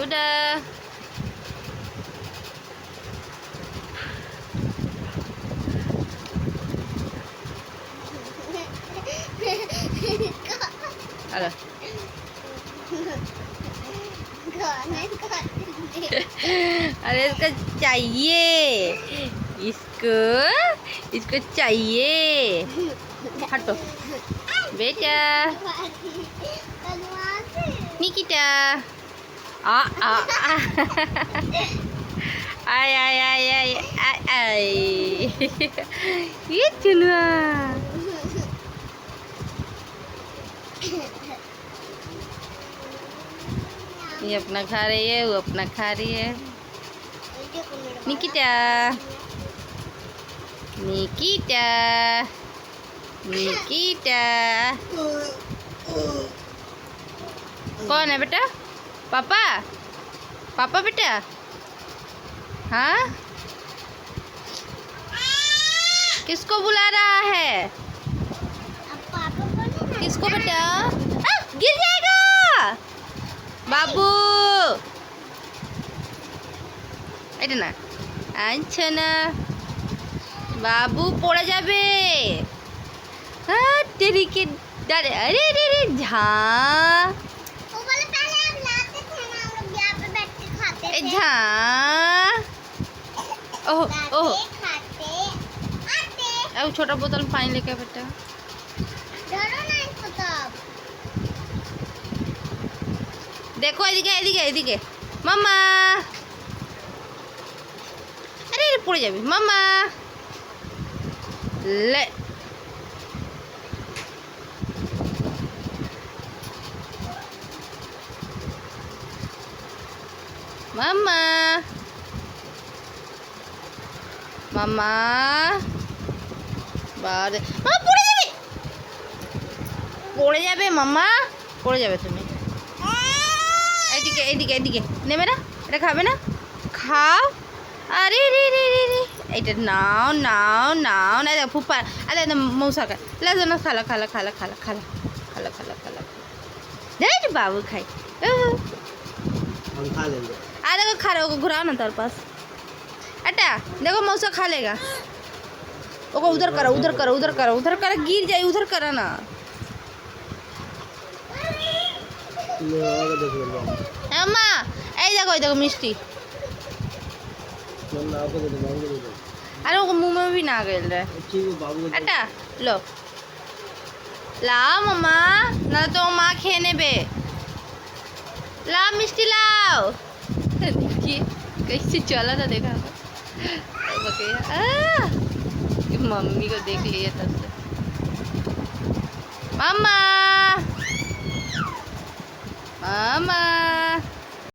गुडा अरे अरे इसको चाहिए, इसको इसको चाहिए। हटो बेटा निकिता। आ आ आ आय आय आय आय आय आय ये चुनुआ ये अपना खा रही है, वो अपना खा रही है। निकिता निकिता निकिता कौन है बेटा? पापा पापा बेटा। हाँ किसको बुला रहा है? किसको बेटा? गिर जाएगा बाबू। এটা না আচ্ছা না বাবু পড়ে যাবে। হ্যাঁ তেরিকে দাঁড়ে अरे अरे अरे झा झा ओह ओह अब छोटा बोतल पानी लेके बेटा। देखो এদিকে এদিকে এদিকে মাম্মা। আরে পড়ে যাবে মাম্মা। ले मामा मामा बारे পড়ে যাবে মাম্মা পড়ে যাবে তুমি। এদিকে এদিকে এদিকে নেবে না, এটা খাবে না? খাও। আরে রে রে রে রে এটা নাও নাও নাও না ফুপা। আরে মৌসা খা লে না খালা খালা খালা খালা খালা খালা খালা খালা देख बाबू खाई। आ देखो खा रहे हो, घुराओ ना तार पास। अटा देखो मौसा खा लेगा। ओको उधर करो उधर करो उधर करो उधर करो गिर जाए उधर करो ना। अम्मा এই দেখো এই দেখো मिष्टी। अरे वो मुंह में भी ना गए रे। अटा लो लाओ मम्मा ना तो माँ খেয়ে নেবে। लाओ मिष्टी लाओ। देखिए कैसे चला था देखा मम्मी को देख लिया तब से। मामा मामा